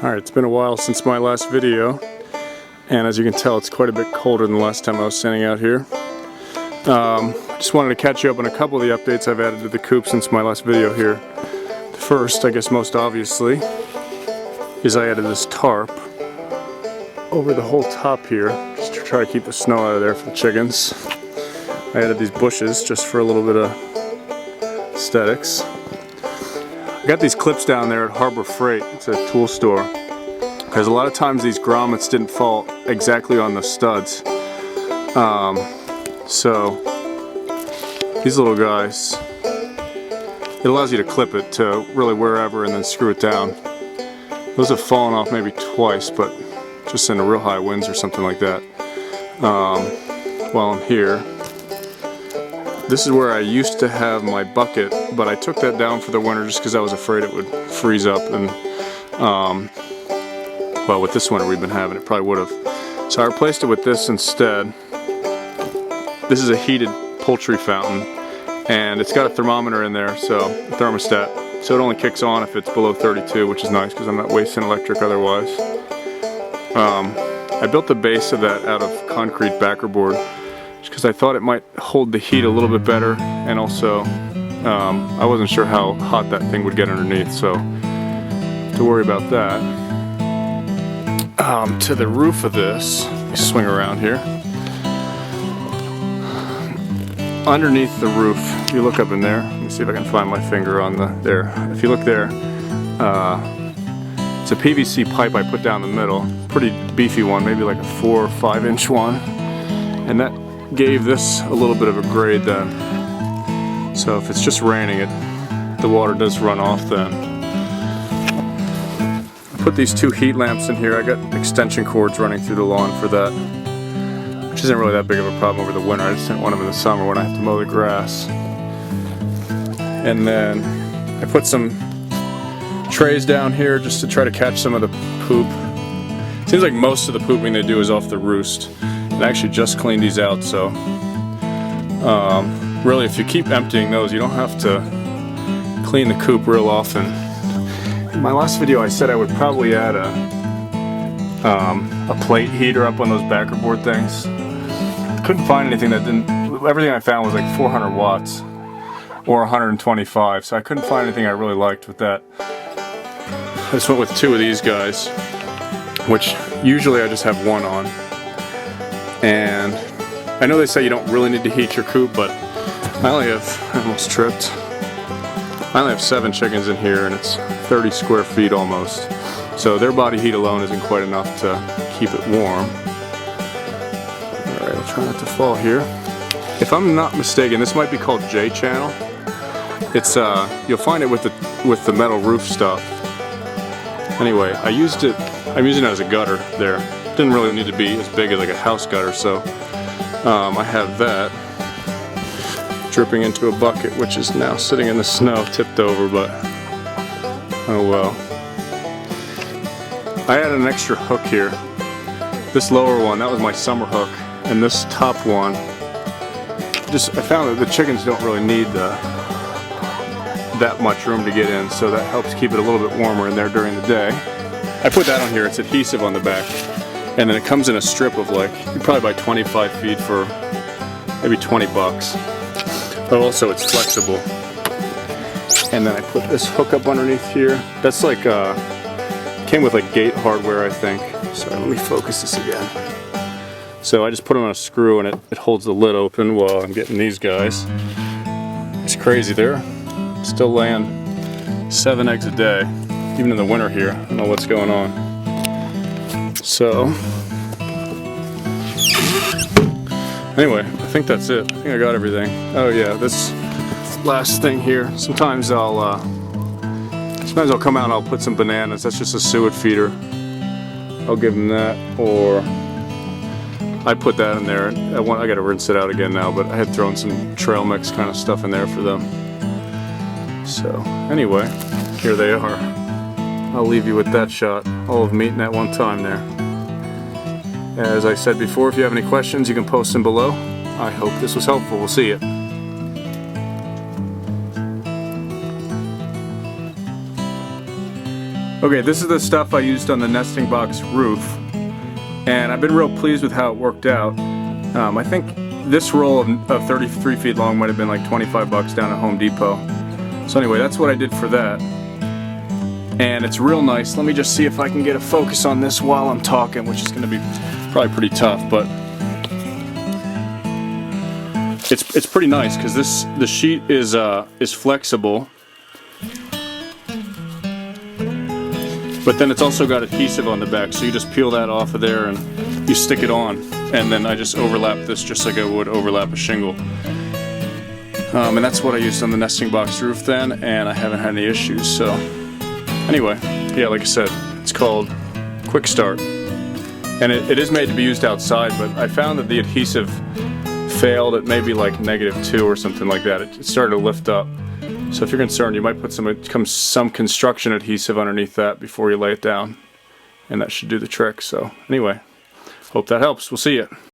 Alright, it's been a while since my last video, and as you can tell it's quite a bit colder than the last time I was standing out here. Just wanted to catch you up on a couple of the updates I've added to the coop since my last video here. The first, I guess most obviously, is I added this tarp over the whole top here, just to try to keep the snow out of there for the chickens. I added these bushes just for a little bit of aesthetics. I got these clips down there at Harbor Freight, it's a tool store, because a lot of times these grommets didn't fall exactly on the studs. So these little guys, it allows you to clip it to really wherever and then screw it down. Those have fallen off maybe twice, but just in a real high winds or something like that. While I'm here, this is where I used to have my bucket, but I took that down for the winter just because I was afraid it would freeze up, and well, with this winter we've been having, it probably would have. So I replaced it with this instead. This is a heated poultry fountain, and it's got a thermometer in there, so a thermostat, so it only kicks on if it's below 32, which is nice because I'm not wasting electric otherwise. I built the base of that out of concrete backer board because I thought it might hold the heat a little bit better, and also I wasn't sure how hot that thing would get underneath, so to worry about that. To the roof of this, let me swing around here. Underneath the roof, if you look up in there, let me see if I can find my finger on there. If you look there, it's a PVC pipe I put down the middle, pretty beefy one, maybe like a 4 or 5 inch one, and that gave this a little bit of a grade then. So if it's just raining, the water does run off then. I put these 2 heat lamps in here. I got extension cords running through the lawn for that, which isn't really that big of a problem over the winter. I just didn't want them in the summer when I have to mow the grass. And then I put some trays down here just to try to catch some of the poop. Seems like most of the pooping they do is off the roost. And I actually just cleaned these out, so really if you keep emptying those, you don't have to clean the coop real often. In my last video I said I would probably add a plate heater up on those backer board things. Couldn't find anything that didn't, everything I found was like 400 watts or 125, so I couldn't find anything I really liked with that. I just went with 2 of these guys, which usually I just have one on. And I know they say you don't really need to heat your coop, but I almost tripped. I only have 7 chickens in here, and it's 30 square feet almost. So their body heat alone isn't quite enough to keep it warm. Alright, I'll try not to fall here. If I'm not mistaken, this might be called J channel. It's you'll find it with the metal roof stuff. Anyway, I'm using it as a gutter there. Didn't really need to be as big as like a house gutter, so I have that dripping into a bucket, which is now sitting in the snow, tipped over, but oh well. I added an extra hook here. This lower one, that was my summer hook, and this top one, I found that the chickens don't really need that much room to get in, so that helps keep it a little bit warmer in there during the day. I put that on here, it's adhesive on the back. And then it comes in a strip of like, you probably buy 25 feet for maybe 20 bucks. But also it's flexible. And then I put this hook up underneath here. That's like, came with like gate hardware, I think. Sorry, let me focus this again. So I just put it on a screw, and it holds the lid open while I'm getting these guys. It's crazy, they're still laying 7 eggs a day, even in the winter here. I don't know what's going on. So, anyway, I think that's it. I think I got everything. Oh yeah, this last thing here. Sometimes I'll come out and I'll put some bananas. That's just a suet feeder. I'll give them that, or I put that in there. I got to rinse it out again now, but I had thrown some trail mix kind of stuff in there for them. So, anyway, here they are. I'll leave you with that shot. All of them eating at one time there. As I said before, if you have any questions, you can post them below. I hope this was helpful. We'll see you. Okay, this is the stuff I used on the nesting box roof, and I've been real pleased with how it worked out. I think this roll of 33 feet long might have been like 25 bucks down at Home Depot. So anyway, that's what I did for that. And it's real nice. Let me just see if I can get a focus on this while I'm talking, which is going to be probably pretty tough, but it's pretty nice because the sheet is flexible, but then it's also got adhesive on the back, so you just peel that off of there and you stick it on, and then I just overlap this just like I would overlap a shingle. And that's what I used on the nesting box roof then, and I haven't had any issues. So anyway, yeah, like I said, it's called Quick Start, and it is made to be used outside, but I found that the adhesive failed at maybe like -2 or something like that. It started to lift up. So if you're concerned, you might put some construction adhesive underneath that before you lay it down, and that should do the trick. So anyway, hope that helps. We'll see you.